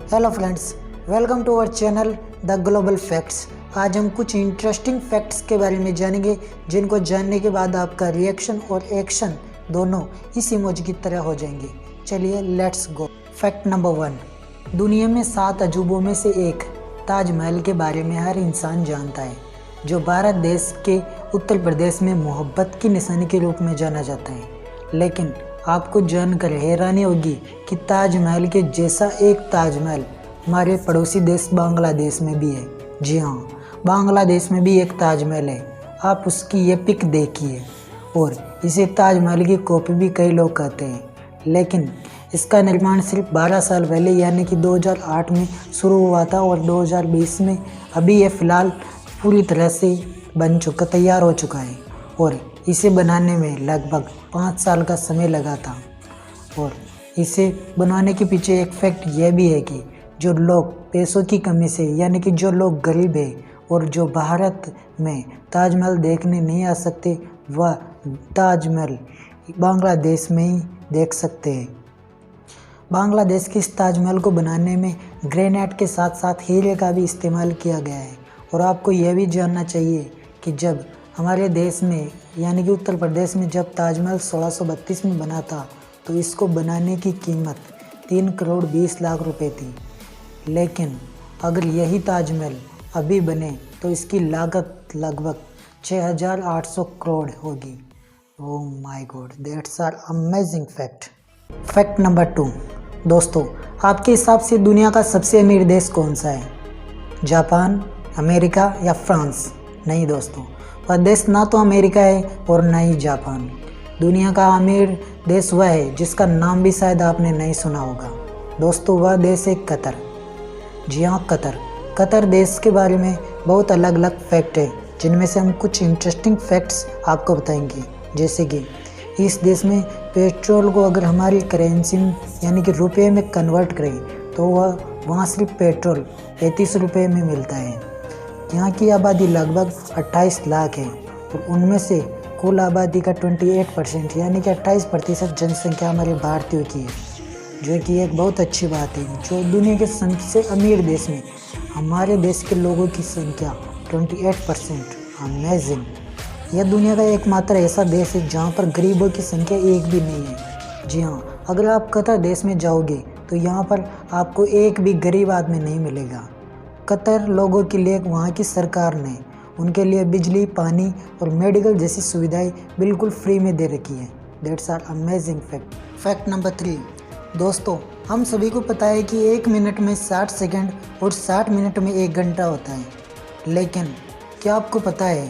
Hello friends, welcome to our channel the Global Facts. आज हम कुछ इंटरेस्टिंग फैक्ट्स के बारे में जानेंगे जिनको जानने के बाद आपका रिएक्शन और एक्शन दोनों इस इमोजी की तरह हो जाएंगे। चलिए लेट्स गो। फैक्ट नंबर 1, दुनिया में 7 अजूबों में से एक ताजमहल के बारे में हर इंसान जानता है, जो भारत देश के उत्तर प्रदेश में मोहब्बत की निशानी के रूप में जाना जाता है। लेकिन आपको जानकर हैरानी होगी कि ताजमहल के जैसा एक ताजमहल हमारे पड़ोसी देश बांग्लादेश में भी है। जी हाँ, बांग्लादेश में भी एक ताजमहल है। आप उसकी ये पिक देखिए। और इसे ताजमहल की कॉपी भी कई लोग कहते हैं, लेकिन इसका निर्माण सिर्फ 12 साल पहले यानी कि 2008 में शुरू हुआ था और 2020 में अभी ये फ़िलहाल पूरी तरह से तैयार हो चुका है। और इसे बनाने में लगभग 5 साल का समय लगा था। और इसे बनाने के पीछे एक फैक्ट यह भी है कि जो लोग पैसों की कमी से यानी कि जो लोग गरीब हैं और जो भारत में ताजमहल देखने नहीं आ सकते, वह ताजमहल बांग्लादेश में ही देख सकते हैं। बांग्लादेश के इस ताजमहल को बनाने में ग्रेनाइट के साथ साथ हीरे का भी इस्तेमाल किया गया है। और आपको यह भी जानना चाहिए कि जब हमारे देश में यानी कि उत्तर प्रदेश में जब ताजमहल 1632 में बना था, तो इसको बनाने की कीमत 3 करोड़ 20 लाख रुपए थी। लेकिन अगर यही ताजमहल अभी बने तो इसकी लागत लगभग 6800 करोड़ होगी। Oh my God, that's are amazing fact. Fact number 2, दोस्तों आपके हिसाब से दुनिया का सबसे अमीर देश कौन सा है? जापान, अमेरिका या फ्रांस? नहीं दोस्तों, वह देश ना तो अमेरिका है और ना ही जापान। दुनिया का अमीर देश वह है जिसका नाम भी शायद आपने नहीं सुना होगा। दोस्तों वह देश है कतर। जी हाँ, कतर देश के बारे में बहुत अलग अलग फैक्ट है, जिनमें से हम कुछ इंटरेस्टिंग फैक्ट्स आपको बताएंगे। जैसे कि इस देश में पेट्रोल को अगर हमारी करेंसी यानी कि रुपये में कन्वर्ट करें तो वह वहाँ सिर्फ पेट्रोल 35 रुपये में मिलता है। यहाँ की आबादी लगभग 28 लाख है और उनमें से कुल आबादी का 28% यानी कि 28% जनसंख्या हमारे भारतीयों की है, जो कि एक बहुत अच्छी बात है। जो दुनिया के सबसे अमीर देश में हमारे देश के लोगों की संख्या 28%। अमेजिंग। यह दुनिया का एकमात्र ऐसा देश है जहाँ पर गरीबों की संख्या एक भी नहीं है। जी हाँ, अगर आप कतर देश में जाओगे तो यहाँ पर आपको एक भी गरीब आदमी नहीं मिलेगा। कतर लोगों के लिए वहाँ की सरकार ने उनके लिए बिजली, पानी और मेडिकल जैसी सुविधाएं बिल्कुल फ्री में दे रखी है। That's are amazing fact. Fact number 3, दोस्तों हम सभी को पता है कि 1 मिनट में 60 सेकंड और 60 मिनट में 1 घंटा होता है। लेकिन क्या आपको पता है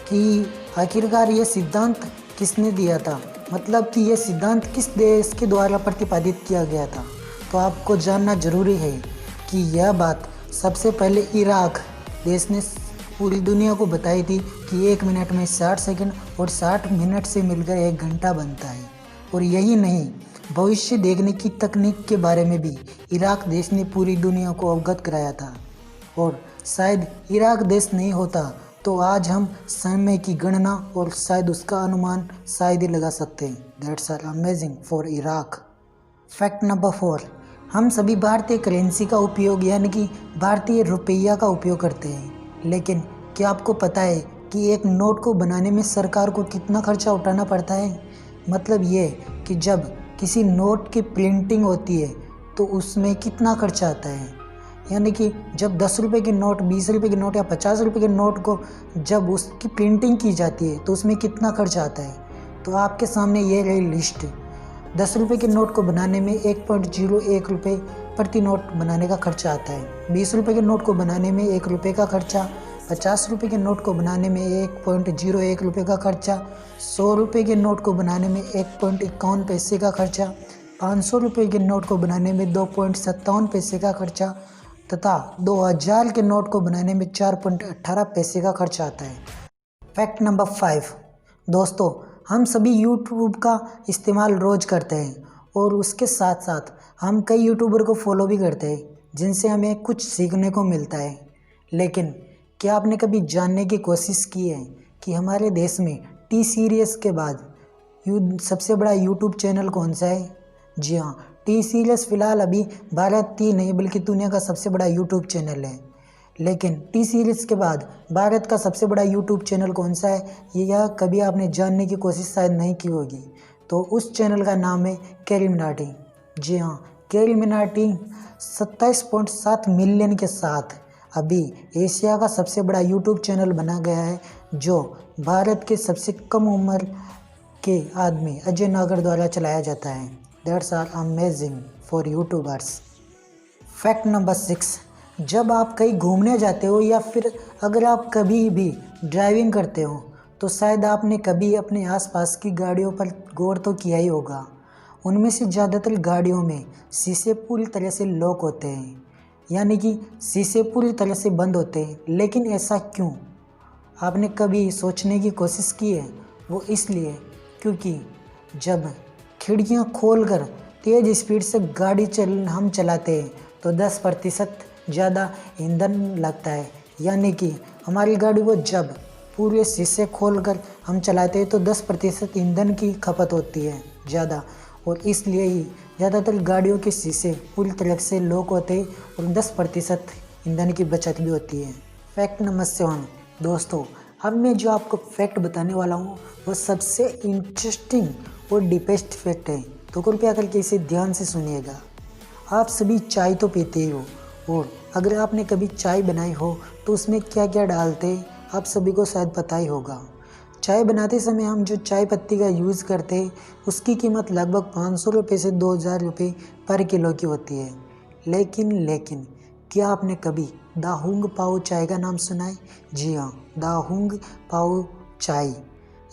कि आखिरकार ये सिद्धांत किसने दिया था? मतलब कि यह सिद्धांत किस देश के द्वारा प्रतिपादित किया गया था? तो आपको जानना जरूरी है कि यह बात सबसे पहले इराक देश ने पूरी दुनिया को बताई थी कि 1 मिनट में 60 सेकंड और 60 मिनट से मिलकर 1 घंटा बनता है। और यही नहीं, भविष्य देखने की तकनीक के बारे में भी इराक देश ने पूरी दुनिया को अवगत कराया था। और शायद इराक देश नहीं होता तो आज हम समय की गणना और शायद उसका अनुमान शायद ही लगा सकते हैं। That's are amazing for Iraq. Fact number 4, हम सभी भारतीय करेंसी का उपयोग यानी कि भारतीय रुपया का उपयोग करते हैं। लेकिन क्या आपको पता है कि एक नोट को बनाने में सरकार को कितना खर्चा उठाना पड़ता है? मतलब ये कि जब किसी नोट की प्रिंटिंग होती है तो उसमें कितना खर्चा आता है। यानी कि जब 10 रुपये की नोट, 20 रुपये की नोट या 50 रुपये के नोट को जब उसकी प्रिंटिंग की जाती है तो उसमें कितना खर्चा आता है। तो आपके सामने ये रही लिस्ट। 10 रुपये के नोट को बनाने में 1.01 रुपये प्रति नोट बनाने का खर्चा आता है। 20 रुपये के नोट को बनाने में 1 रुपये का खर्चा, 50 रुपये के नोट को बनाने में 1.01 रुपये का खर्चा, 100 रुपये के नोट को बनाने में 1.51 पैसे का खर्चा, 500 रुपये के नोट को बनाने में 2.57 पैसे का खर्चा तथा 2000 के नोट को बनाने में 4.18 पैसे का खर्चा आता है। फैक्ट नंबर 5, दोस्तों हम सभी यूट्यूब का इस्तेमाल रोज़ करते हैं और उसके साथ साथ हम कई यूट्यूबर को फॉलो भी करते हैं जिनसे हमें कुछ सीखने को मिलता है। लेकिन क्या आपने कभी जानने की कोशिश की है कि हमारे देश में टी सीरीज़ के बाद सबसे बड़ा यूट्यूब चैनल कौन सा है? जी हाँ, टी सीरीज फ़िलहाल अभी भारत ही नहीं बल्कि दुनिया का सबसे बड़ा यूट्यूब चैनल है। लेकिन टी सीरीज़ के बाद भारत का सबसे बड़ा यूट्यूब चैनल कौन सा है, यह कभी आपने जानने की कोशिश शायद नहीं की होगी। तो उस चैनल का नाम है कैरीमिनाटी। जी हाँ, कैरीमिनाटी 27.7 मिलियन के साथ अभी एशिया का सबसे बड़ा यूट्यूब चैनल बना गया है, जो भारत के सबसे कम उम्र के आदमी अजय नागर द्वारा चलाया जाता है। That's are amazing for YouTubers. Fact number 6, जब आप कहीं घूमने जाते हो या फिर अगर आप कभी भी ड्राइविंग करते हो तो शायद आपने कभी अपने आसपास की गाड़ियों पर गौर तो किया ही होगा। उनमें से ज़्यादातर गाड़ियों में शीशे पूरी तरह से लॉक होते हैं, यानी कि शीशे पूरी तरह से बंद होते हैं। लेकिन ऐसा क्यों, आपने कभी सोचने की कोशिश की है? वो इसलिए क्योंकि जब खिड़कियां खोलकर तेज़ स्पीड से गाड़ी हम चलाते हैं तो 10% ज़्यादा ईंधन लगता है। यानी कि हमारी गाड़ी को जब पूरे शीशे खोलकर हम चलाते हैं तो 10% ईंधन की खपत होती है ज़्यादा, और इसलिए ही ज़्यादातर गाड़ियों के शीशे पूरी तरह से लॉक होते हैं और 10% ईंधन की बचत भी होती है। फैक्ट नंबर 7, दोस्तों अब मैं जो आपको फैक्ट बताने वाला हूँ वो सबसे इंटरेस्टिंग और डीपेस्ट फैक्ट है, तो कृपया करके इसे ध्यान से सुनिएगा। आप सभी चाय तो पीते ही हो, और अगर आपने कभी चाय बनाई हो तो उसमें क्या क्या डालते आप सभी को शायद पता ही होगा। चाय बनाते समय हम जो चाय पत्ती का यूज़ करते हैं उसकी कीमत लगभग 500 रुपये से 2000 रुपये पर किलो की होती है। लेकिन क्या आपने कभी दाहुंग पाओ चाय का नाम सुना है? जी हाँ, दाहुंग पाओ चाय।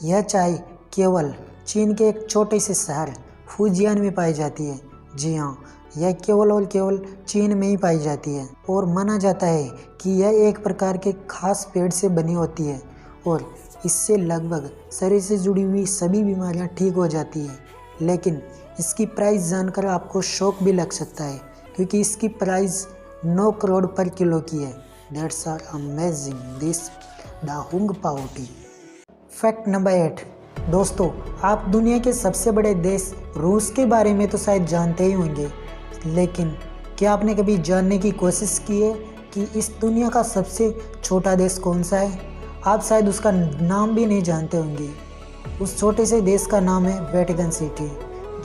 यह चाय केवल चीन के एक छोटे से शहर फुजियान में पाई जाती है। जी हाँ, यह केवल और केवल चीन में ही पाई जाती है और माना जाता है कि यह एक प्रकार के खास पेड़ से बनी होती है और इससे लगभग शरीर से जुड़ी हुई सभी बीमारियां ठीक हो जाती है। लेकिन इसकी प्राइस जानकर आपको शौक भी लग सकता है, क्योंकि इसकी प्राइस 9 करोड़ पर किलो की है। That's are amazing this Dahung पाओ टी। फैक्ट नंबर 8, दोस्तों आप दुनिया के सबसे बड़े देश रूस के बारे में तो शायद जानते ही होंगे, लेकिन क्या आपने कभी जानने की कोशिश की है कि इस दुनिया का सबसे छोटा देश कौन सा है? आप शायद उसका नाम भी नहीं जानते होंगे। उस छोटे से देश का नाम है वेटिकन सिटी।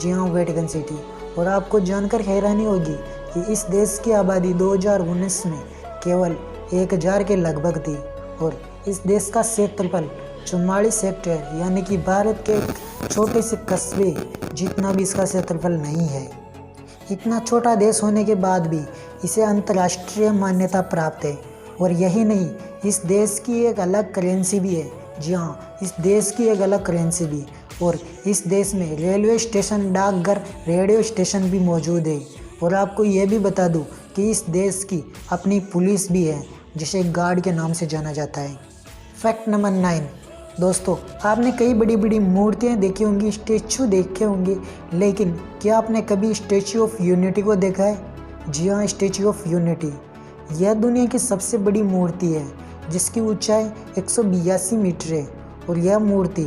जी हाँ, वेटिकन सिटी। और आपको जानकर हैरानी होगी कि इस देश की आबादी 2019 में केवल 1000 के लगभग थी और इस देश का क्षेत्रफल 44 हेक्टेयर, यानी कि भारत के एक छोटे से कस्बे जितना भी इसका क्षेत्रफल नहीं है। इतना छोटा देश होने के बाद भी इसे अंतर्राष्ट्रीय मान्यता प्राप्त है। और यही नहीं, इस देश की एक अलग करेंसी भी है। जी हाँ, इस देश की एक अलग करेंसी भी, और इस देश में रेलवे स्टेशन, डाकघर, रेडियो स्टेशन भी मौजूद है। और आपको ये भी बता दूं कि इस देश की अपनी पुलिस भी है, जिसे गार्ड के नाम से जाना जाता है। फैक्ट नंबर 9, दोस्तों आपने कई बड़ी बड़ी मूर्तियाँ देखी होंगी, स्टैचू देखे होंगे, लेकिन क्या आपने कभी स्टैचू ऑफ यूनिटी को देखा है? जी हाँ, स्टैचू ऑफ यूनिटी यह दुनिया की सबसे बड़ी मूर्ति है, जिसकी ऊंचाई 182 मीटर है। और यह मूर्ति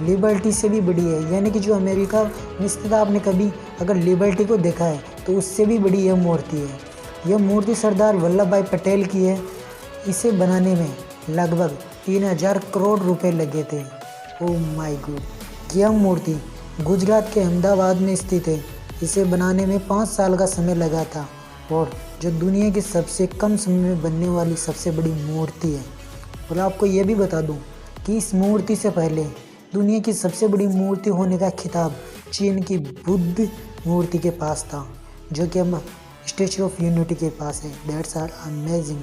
लिबर्टी से भी बड़ी है, यानी कि जो अमेरिका में स्थित, आपने कभी अगर लिबर्टी को देखा है तो उससे भी बड़ी यह मूर्ति है। यह मूर्ति सरदार वल्लभ भाई पटेल की है। इसे बनाने में लगभग 3000 करोड़ रुपए लगे थे। ओह माय गॉड। यह मूर्ति गुजरात के अहमदाबाद में स्थित है। इसे बनाने में 5 साल का समय लगा था और जो दुनिया की सबसे कम समय में बनने वाली सबसे बड़ी मूर्ति है। और आपको ये भी बता दूं कि इस मूर्ति से पहले दुनिया की सबसे बड़ी मूर्ति होने का खिताब चीन की बुद्ध मूर्ति के पास था, जो कि अब स्टैचू ऑफ यूनिटी के पास है। That's are amazing.